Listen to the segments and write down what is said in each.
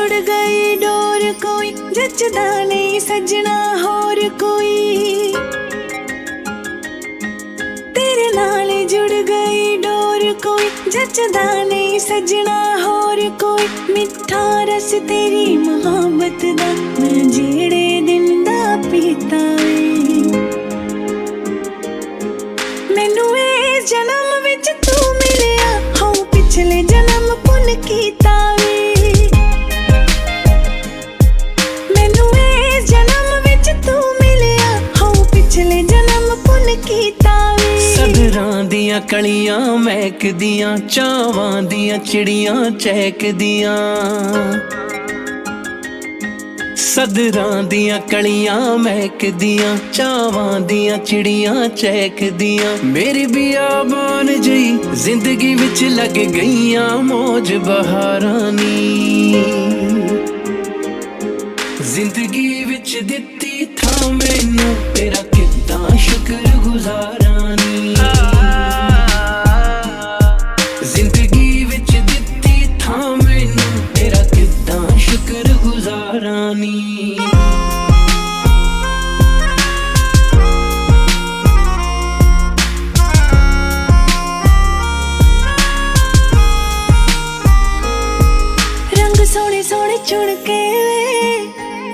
जुड़ गई डोर कोई जचदा नहीं सजना होर कोई। तेरे नाल जुड़ गई डोर कोई जचदा नहीं सजना होर कोई। मिठा रस तेरी मोहब्बत दा मैं जेड़े दिन दा पीता वे। मैनू ए जन्म विच तू मिलिया हो पिछले जन्म पुन कीता वे। मैनू ए जन्म विच तू मिलिया हो पिछले जन्म पुन कीता वे। सदरां दियां कलियां महकदियां चावां दियां चिड़ियां चहकदियां। सदरां दियां कलियां महकदियां चावां दियां चिड़ियां चहकदियां। मेरी बियाबान जई जिंदगी विच लग गईयां मौज बहारां नी। जिंदगी विच दित्ती था मैनू तेरा किद्दां शुक्र गुजारां नी। जिंदगी विच दित्ती था मैनू तेरा किद्दां शुक्र गुजारां नी। रंग सोने सोने चुन के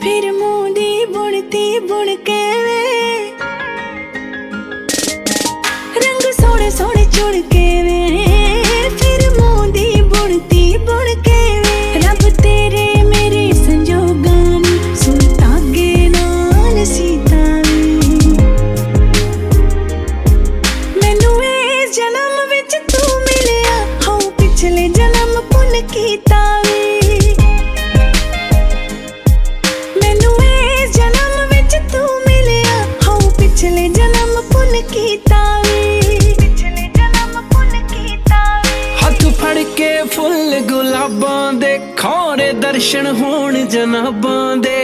फिर मुंह दी बुनती बुन के वे। रंग सोने सोने चुन के वे फिर मुंह दी बुनती बुन के वे। रब तेरे मेरे संजोगां नी सुन धागे नाल सीता वे। मैनू ए जन्म विच तू मिलिया हो पिछले जन्म पुन कीता वे। मैनू ए जन्म विच तू मिलिया हो पिछले जन्म पुन कीता वे। पिछले जन्म पुन कीता वे। हथ फड़ के फुल गुलाबां दे खौरे दर्शन होण जनाबां दे।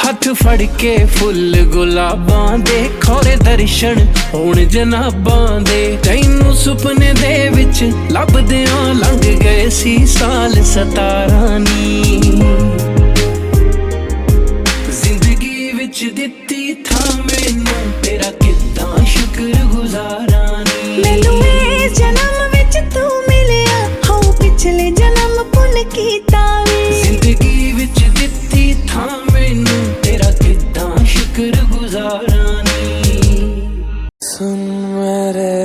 हथ फड़ के फुल गुलाबां दे खौरे दर्शन होण जनाबां दे। तैनू सुपने दे विच लभदियां लंघ गए सी साल 17 नी। जिंदगी विच दित्ती था मैनू तेरा किद्दां शुक्र गुजारां नी। मैनू ए जन्म विच तू मिलिया हो पिछले जन्म पुन कीता वे। जिंदगी विच दित्ती था मैनू तेरा किद्दां शुक्र गुजारां नी। सुन मेरे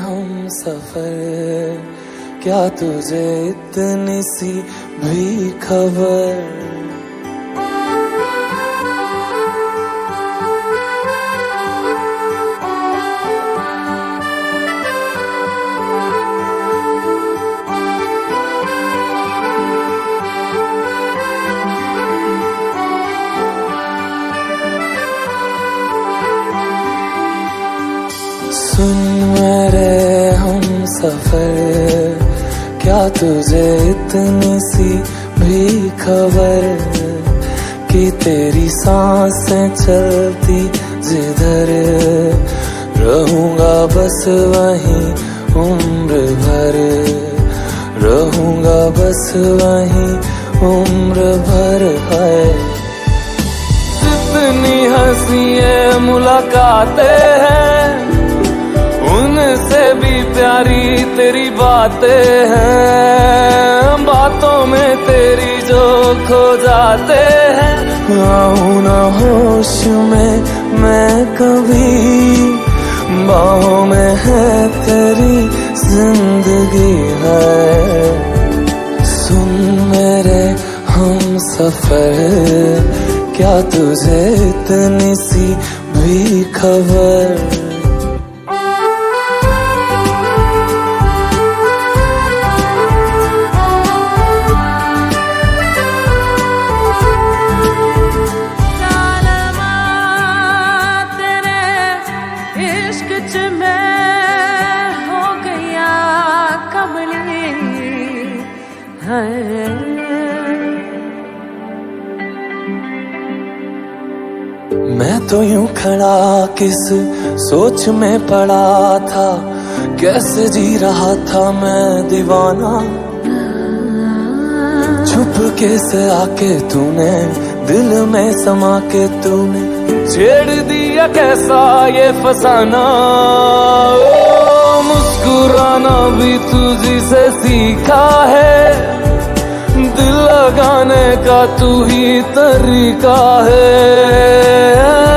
हम सफर क्या तुझे इतनी सी भी खबर। सुन मेरे हम सफर क्या तुझे इतनी सी भी खबर कि तेरी सांसें चलती जिधर रहूंगा बस वहीं उम्र भर। रहूंगा बस वहीं उम्र भर है। जितनी हंसी मुलाकातें हैं उनसे भी प्यारी तेरी बातें हैं। बातों में तेरी जो खो जाते हैं आऊं ना होश में मैं कभी। बाहों में है तेरी जिंदगी है। सुन मेरे हम सफर क्या तुझे इतनी सी भी खबर। मैं तो यूं खड़ा किस सोच में पड़ा था, कैसे जी रहा था मैं दीवाना। चुपके से आके तूने दिल में समा के तूने छेड़ दिया कैसा ये फसाना। ओ मुस्कुराना भी तुझी से सीखा है, दिल लगाने का तू ही तरीका है।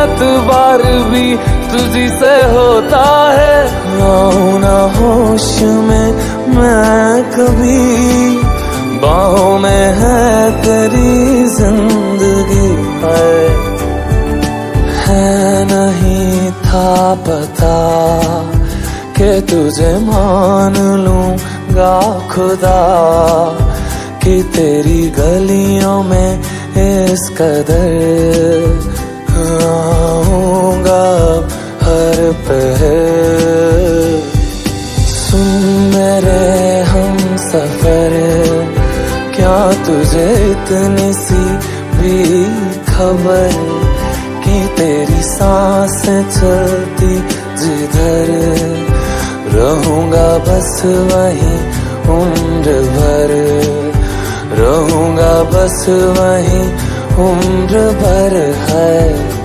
एतबार भी तुझी से होता है, आऊं ना होश में मैं कभी, बाहों में है तेरी जिंदगी है नहीं था पता कि तुझे मान लूंगा खुदा, कि तेरी गलियों में इस कदर आऊंगा हर पहर। सुन मेरे हम सफर, क्या तुझे इतनी सी भी खबर कि तेरी सांसें चलती जिधर, रहूंगा बस वहीं उम्र भर, रहूंगा बस वहीं उम्र भर है।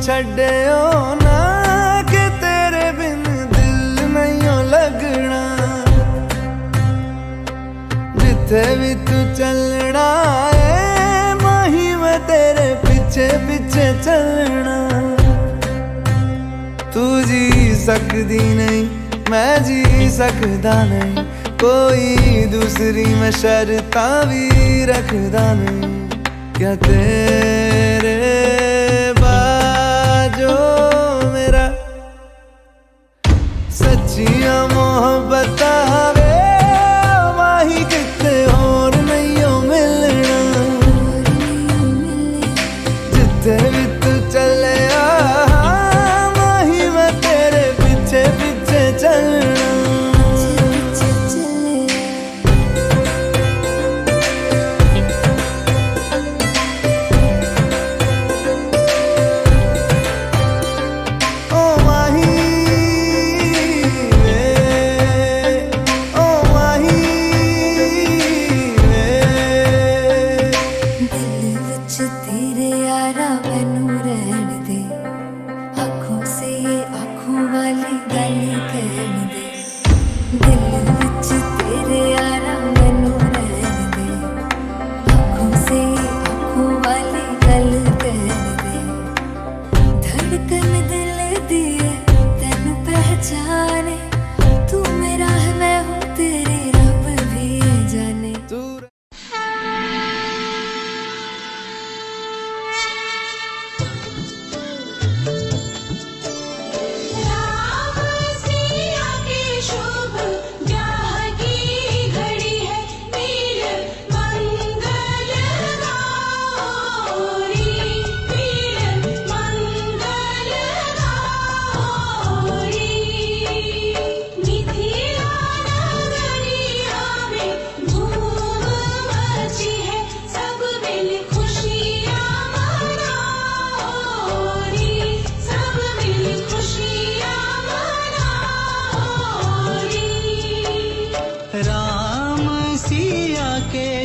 छड्डियो ना कि तेरे बिन दिल नहीं लगना, जिथे भी तू चलना है माही मैं तेरे पीछे पीछे चलना। तू जी सकदी नहीं मैं जी सकदा नहीं, कोई दूसरी मैं शर्तां भी रखदा नहीं। क्या तेरे जो मेरा सच्चियां मोहब्बत वे माही किते और नहीं हो मिलना, जिथे भी तू चले माही मैं तेरे पीछे पीछे चलना।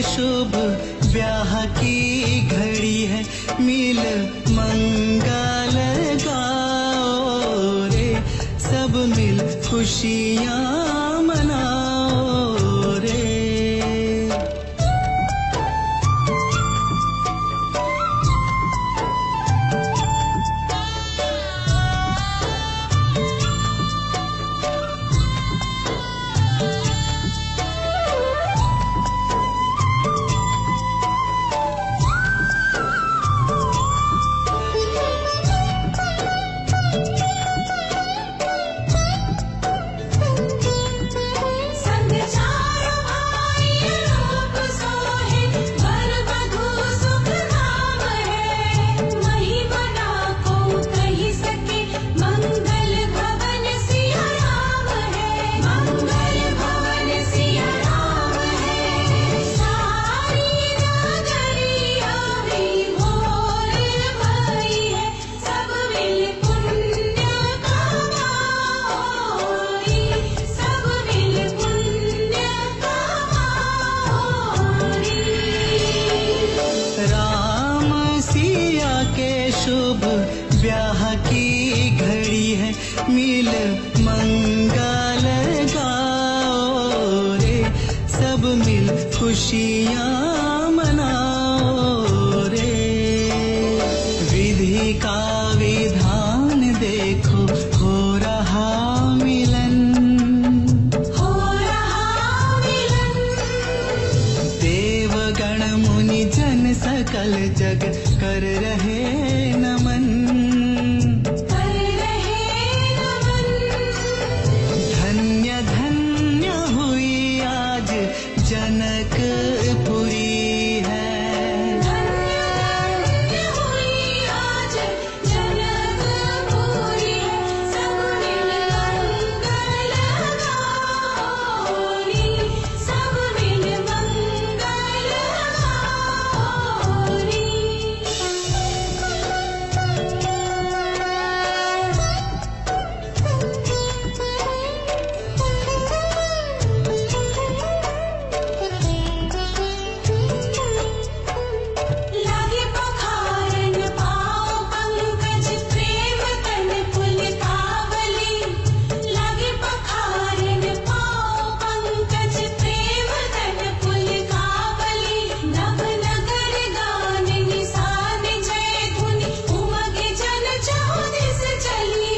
शुभ ब्याह की घड़ी है, मिल मंगल गाओ रे, सब मिल खुशियाँ मनाओ रे। मिल खुशियाँ मनाओ रे। विधि का विधान देखो हो रहा मिलन, हो रहा मिलन। देवगण मुनि जन सकल जग कर रहे नमन, कर रहे नमन। धन्य धन्य हुई आज जनकपुरी है। धन्य हुई आज जनकपुरी है। सब मिल मंगल गाओ रे, सब मिल मंगल गाओ रे। लागे पखारन पाँव पंकज प्रेम तन पुलकावली। लागे पखारन पाँव पंकज प्रेम तन पुलकावली। नभ नगर गान निशान जय धुनि उमगे जन चहुदिस चली।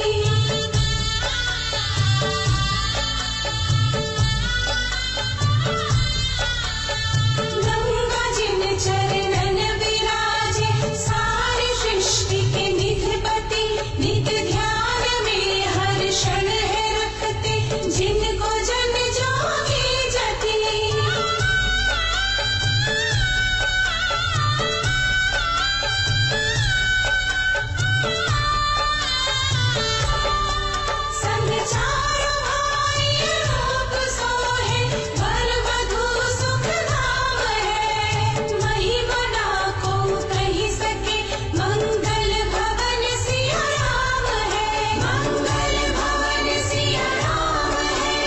गंगा जिन चरणन विराजे सारी सृष्टि के निधिपति। नित ध्यान में हर क्षण है रखते जिनको जन जोगी जति। संग चारों भाई रूप सोहे वर वधू सुख धाम है। महिमा को कही सके मंगल भवन सिया राम है। मंगल भवन सिया राम है।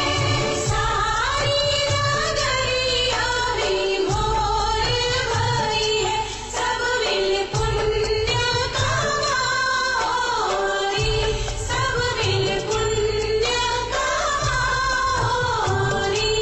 सारी नगरिया में मोर भई है। सब मिल पुण्य कमाओ रे, सब मिल पुण्य कमाओ रे।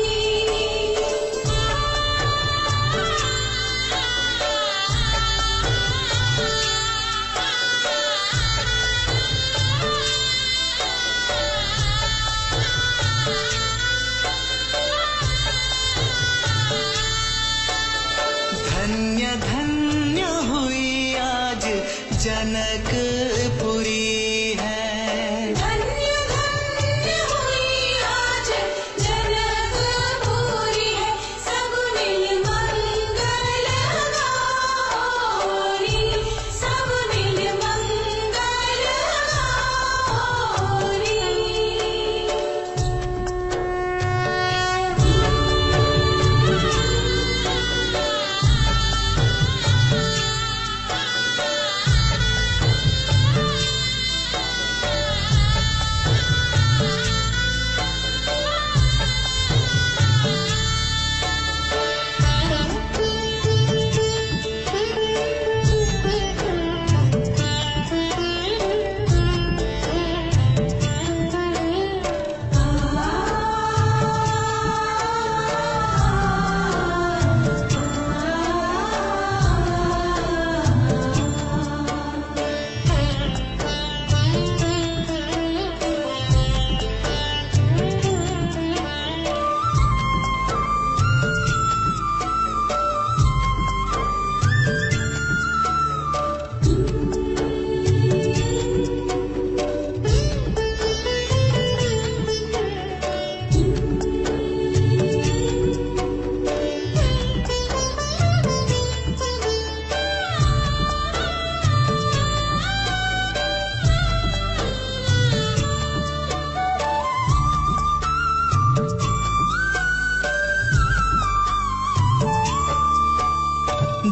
धन्य धन्य हुई आज जनकपुरी है। धन्य धन्य हुई आज जनकपुरी है। सब मिल मंगल गाओ रे, सब मिल मंगल गाओ रे।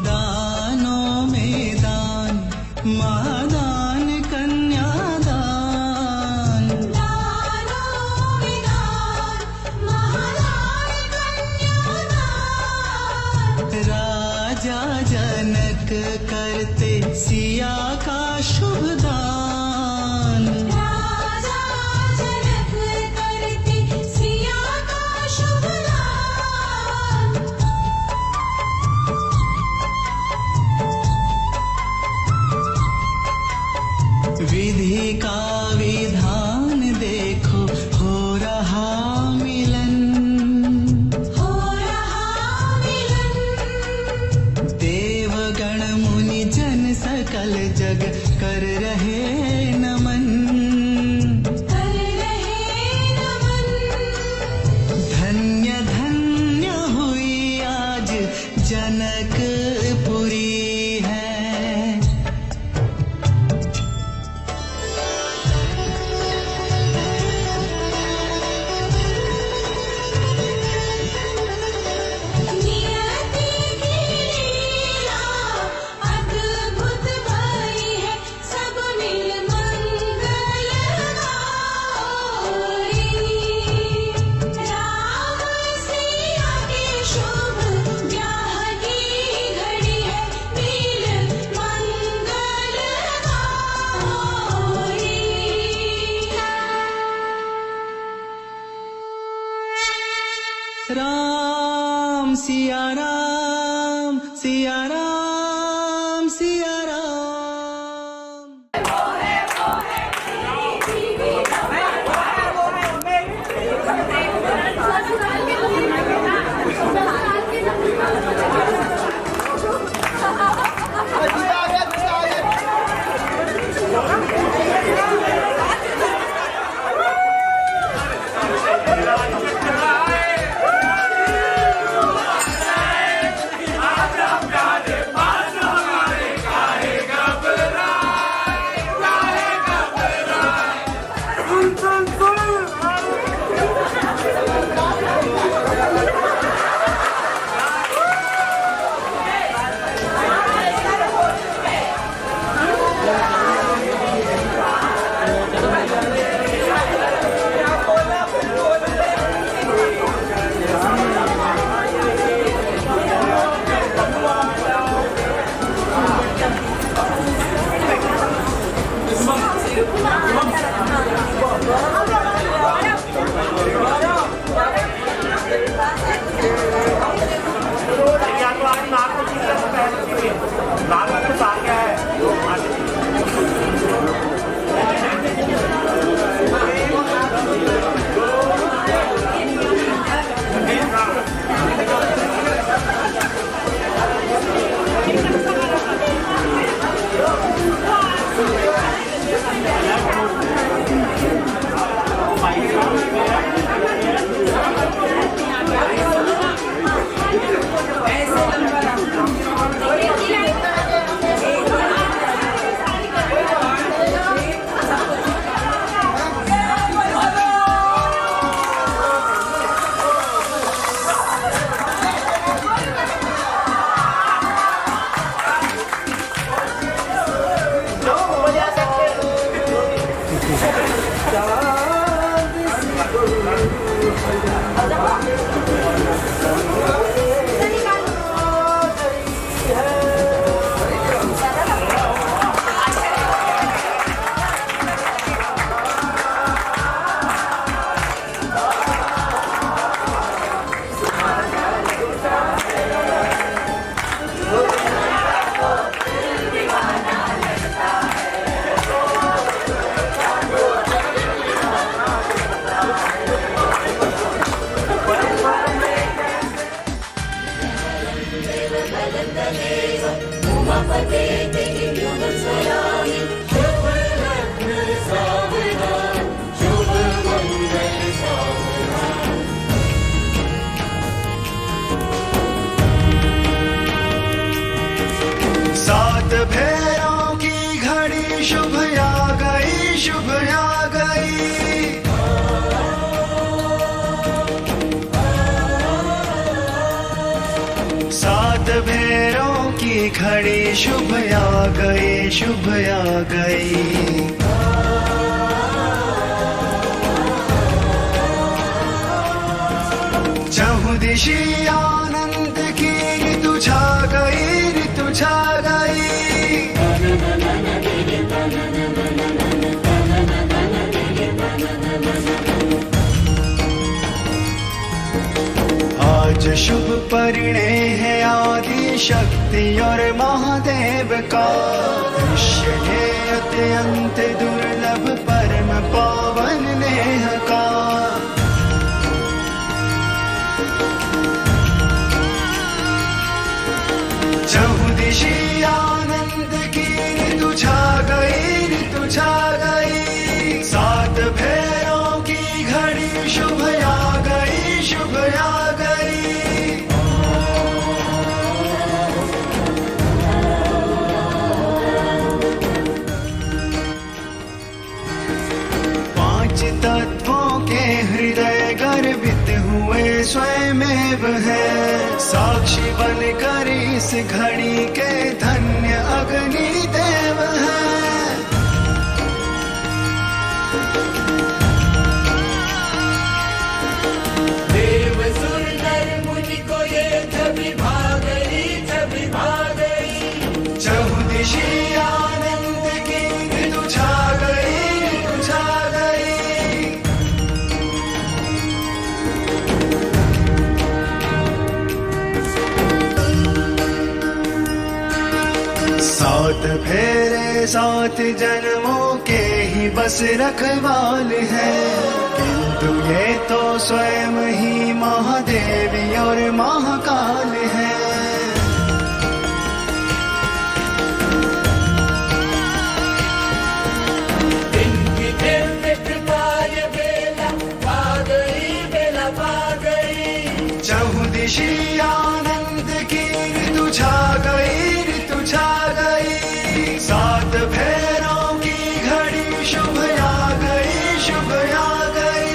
दानों में दान, महादान कन्यादान। दानों में दान, महादान कन्यादान। राजा जनक करते सिया का शुभ दान। राजा जनक करते सिया का शुभ दान। जनकपुरी है। नियति की लीला अद्भुत भई है, सब मिल मंगल गाओ रे। राम सिया के शुभ ब्याह की घड़ी है, मिल मंगल गाओ रे। राम सिया राम, सिया राम, सिया राम। सात फेरों की घड़ी शुभ आ गई, शुभ आ गई। सात फेरों की घड़ी शुभ आ गई, शुभ आ गई। चहुं दिशि आनंद की ऋतु छा गई, ऋतु छा गई। आज शुभ परिणय है आदि शक्ति और महादेव का। दृश्य है अत्यंत दुर्लभ परम पावन नेह का। चहुं दिशि आनंद की ऋतु छा गई, ऋतु छा गई। सात फेरों की घड़ी शुभ आ गई, शुभ आ गई। स्वयमेव है, साक्षी बनकर इस घड़ी के धन्य अग्नि देव है। देव सुंदर मुझ को ये छवि भा गई, छवि भा गई। चहुदिशी आनंद की ऋतु छा गई, ऋतु छा गई। सात फेरे सात जन्मों के ही बस रखवाल है, किंतु ये तो स्वयं ही महादेवी और महाकाल है। इनकी दिव्य कृपा ये बेला पा गई, बेला पा गई। चहुदिशी आनंद की ऋतु छा गई, ऋतु छा गई। सात फेरों की घड़ी शुभ आ गई, शुभ आ गई।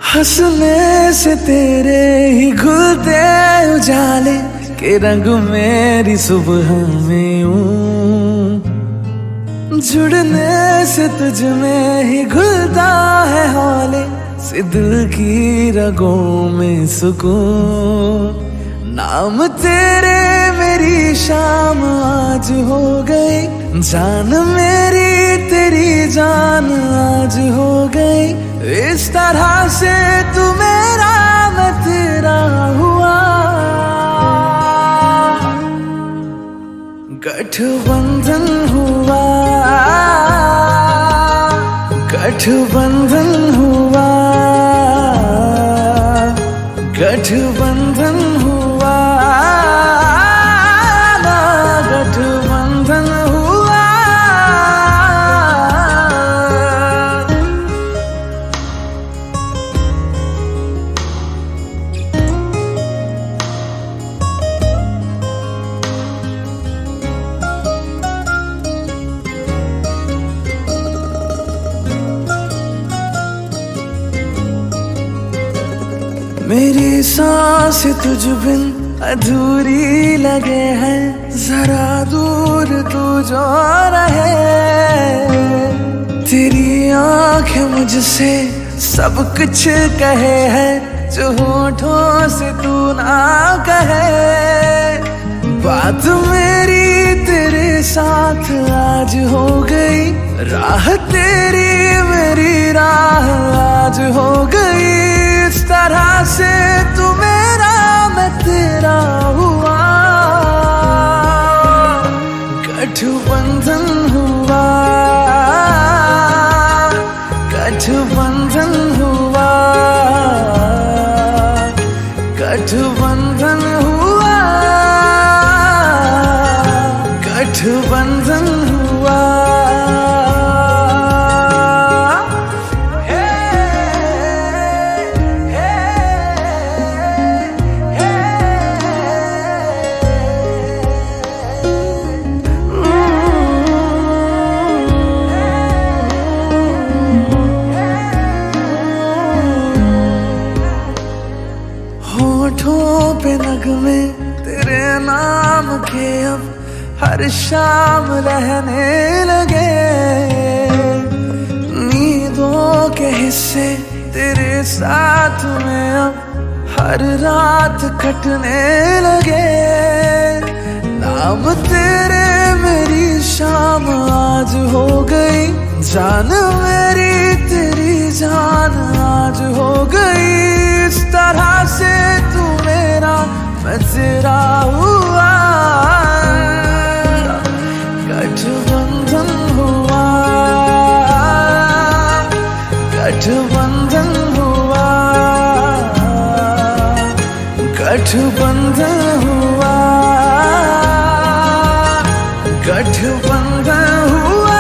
हंसने से तेरे ही खुलते उजाले के रंग मेरी सुबह में ऊं, जुड़ने से तुझ में ही घुलता है हौले से दिल की रगों में सुकून। नाम तेरे मेरी शाम आज हो गई, जान मेरी तेरी जान आज हो गई। इस तरह से तू मेरा मैं तेरा हुआ, गठबंधन हुआ, गठबंधन हुआ, गठबंधन हुआ, गठबंधन हुआ। मेरी सांस तुझ बिन अधूरी लगे है, जरा दूर तू जो रहे। तेरी आंखें मुझसे सब कुछ कहे है, जो होठों से तू ना कहे। बात मेरी तेरे साथ आज हो गई, राह तेरी मेरी राह आज हो गई। इस तरह से तू मेरा मैं तेरा हुआ, गठबंधन हुआ, गठबंधन हुआ, गठबंधन हुआ, गठबंधन हुआ। तेरे नाम के अब हर शाम रहने लगे। नींदों के हिस्से तेरे साथ में अब हर रात कटने लगे। नाम तेरे मेरी शाम आज हो गई, जान मेरी तेरी जान आज हो गई। इस तरह से तू मेरा मैं तेरा हुआ, गठबंधन हुआ, गठबंधन हुआ, गठबंधन हुआ, गठबंधन हुआ।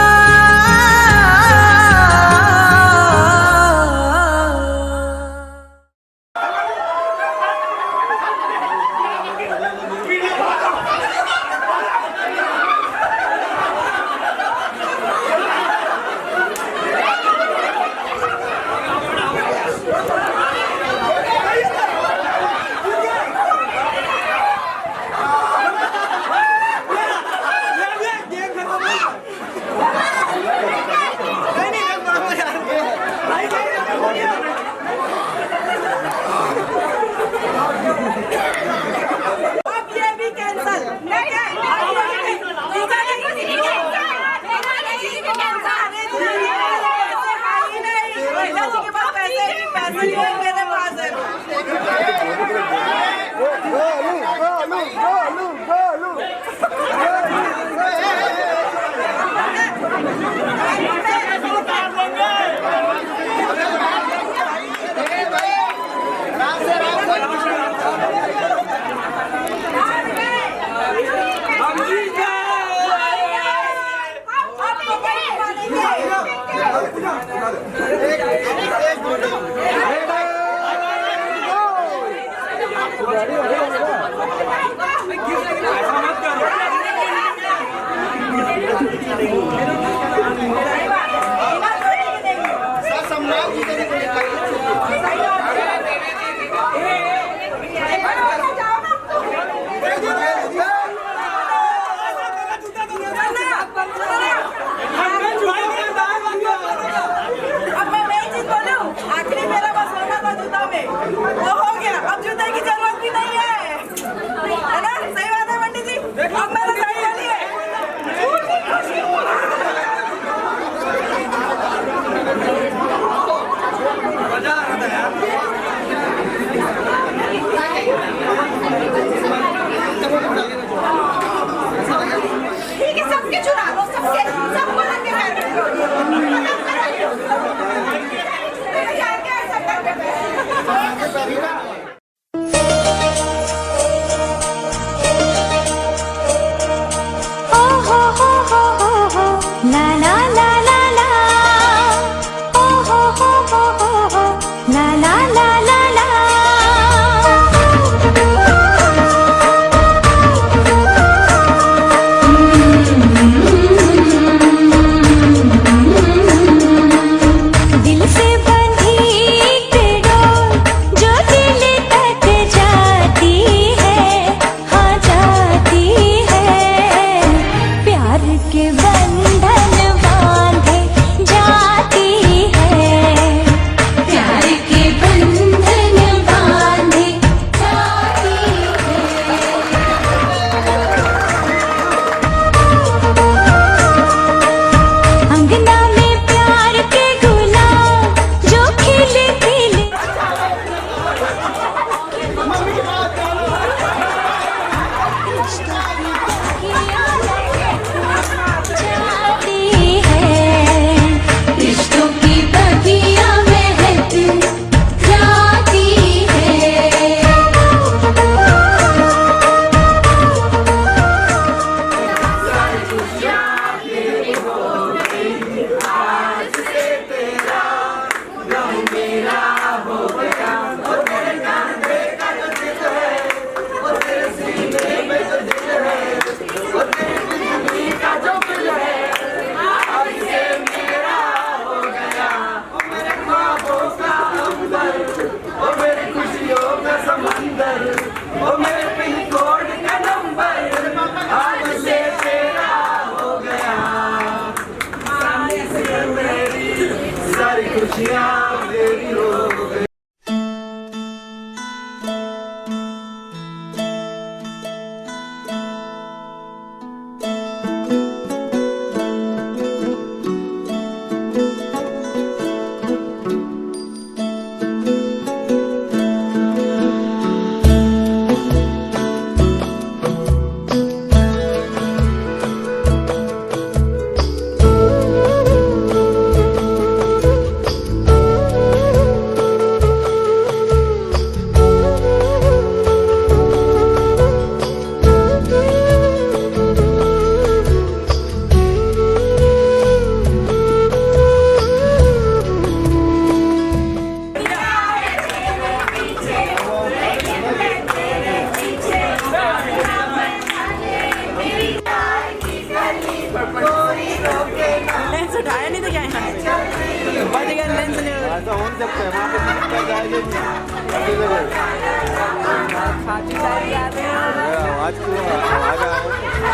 आवाज क्यों आवाज आ रही है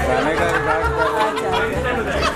गाने का रिकॉर्ड कर रहे हैं।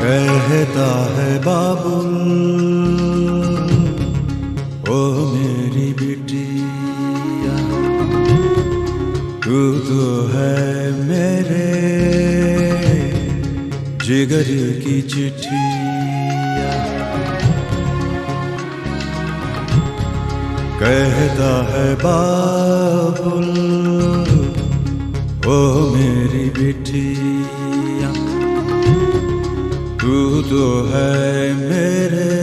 कहता है बाबुल तू तो है मेरे जिगर की चिट्ठिया, कहता है बाबुल ओ मेरी बिटिया, तू तो है मेरे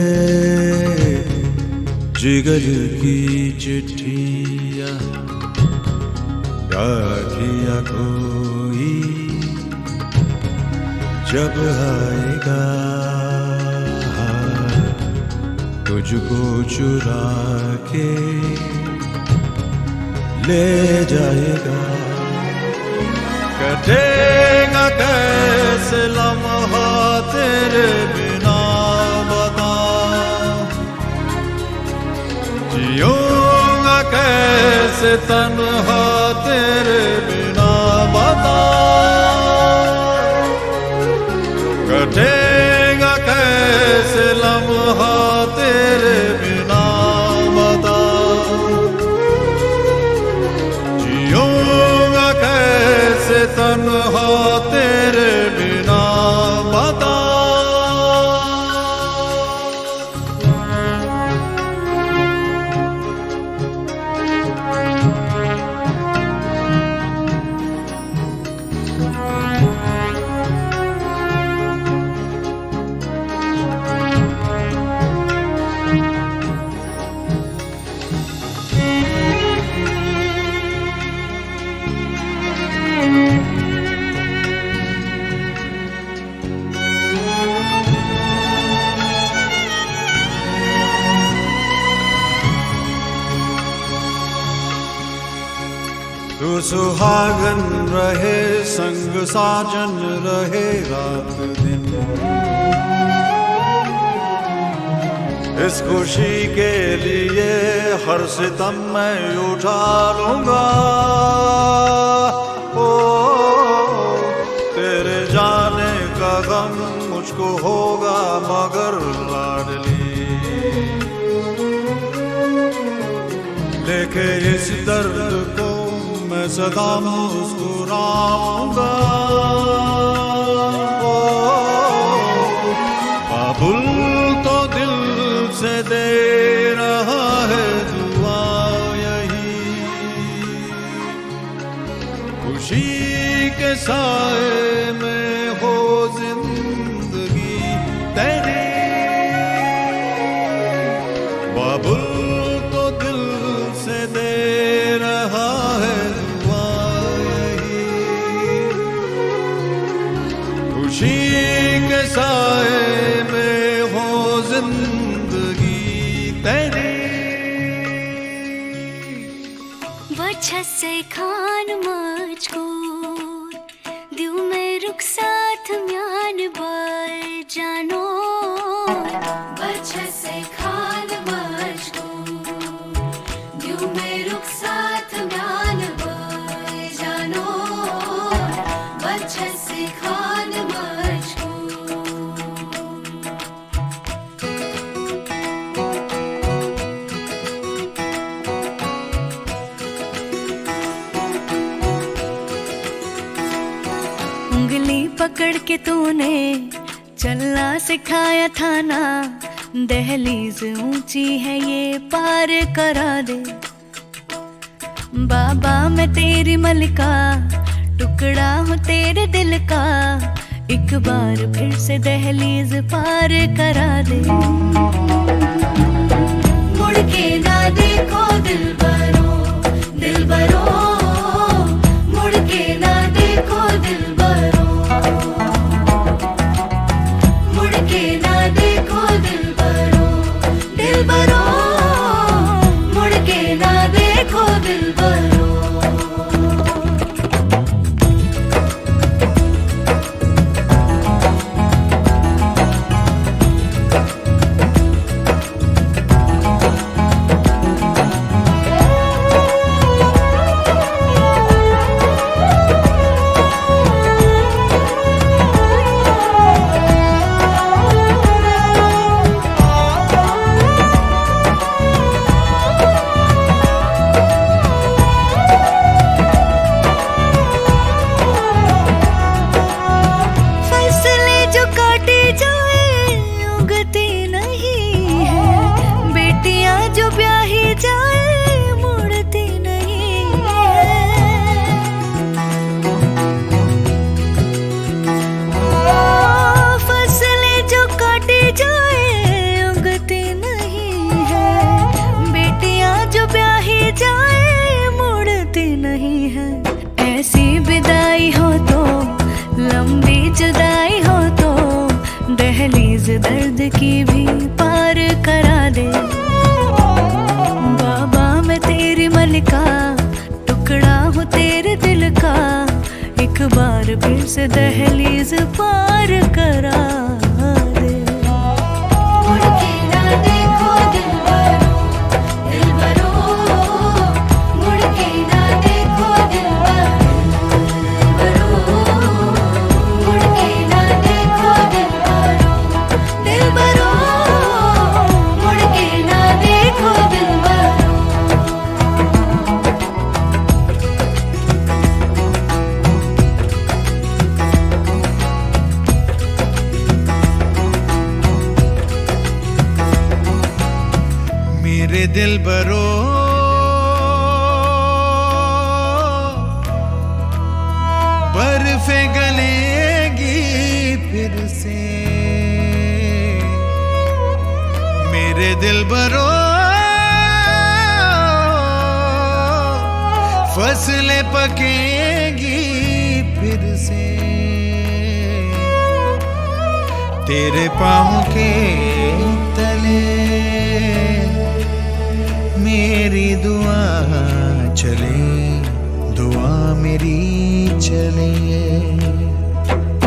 जिगर की चिट्ठिया। क्या किया कोई जब आएगा तुझको चुरा के ले जाएगा। कटेगा कैसे लम्हा तेरे बिना बता, जियूंगा कैसे तन्हा तेरे बिना बता, कटेगा कैसे लम्हा तेरे बिना बता, जियूंगा कैसे तन्हा तेरे बिना बता। तू सुहागन रहे संग साजन रहे रात दिन, इस खुशी के लिए हर सितम मैं उठा लूंगा। ओ तेरे जाने का गम मुझको होगा मगर लाडली, लेके इस दर्द को मैं सदा मुस्कुराऊंगा। ओ बाबुल तो दिल से दे रहा है दुआ यही, खुशी के साए में हो जिंदगी तेरी। बाबुल तो दिल से दे रहा है दुआ यही, खुशी के साए में हो जिंदगी तेरी। वजह से खान मुझको दिल में रुख साथ म्यान बार जानो, वजह से खान मुझको दिल में रुख साथ म्यान बार जानो, वजह से खान मुझको। उंगली पकड़ के तूने चलना सिखाया था ना, दहलीज ऊंची है ये पार करा दे। बाबा मैं तेरी मलिका, टुकड़ा हूँ तेरे दिल का, एक बार फिर से दहलीज पार करा दे। मुड़ के ना देखो दिलबरो, दिलबरो, मुड़ के ना देखो दिलबरो, मुड़ के ना देखो दिलबरो, दिलबरो, मुड़ के ना देखो दिलबरो। बार फिर से दहलीज पार करा दे। मुड़ के ना देखो दिलबरो, दिलबरो, मुड़ के ना देखो दिलबरो, मुड़ के ना देखो दिलबरो, दिलबरो, मुड़ के ना देखो दिलबरो। मेरे दिलबरो, बर्फे गलेगी फिर से। मेरे दिलबरो, फसलें पकेगी फिर से। तेरे पाँव के तले मेरी दुआ चले, दुआ मेरी चले।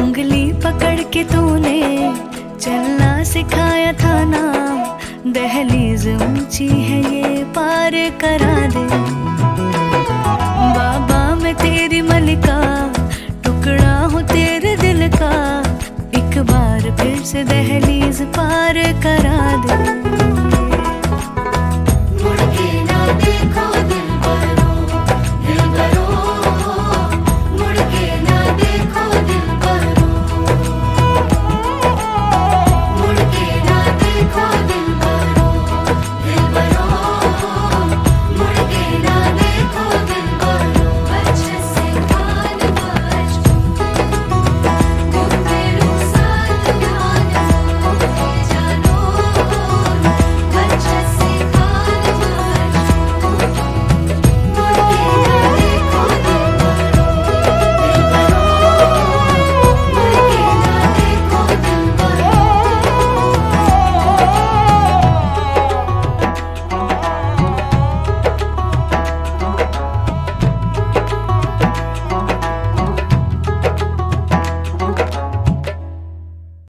उंगली पकड़ के तूने चलना सिखाया था ना, दहलीज ऊंची है ये पार करा दे।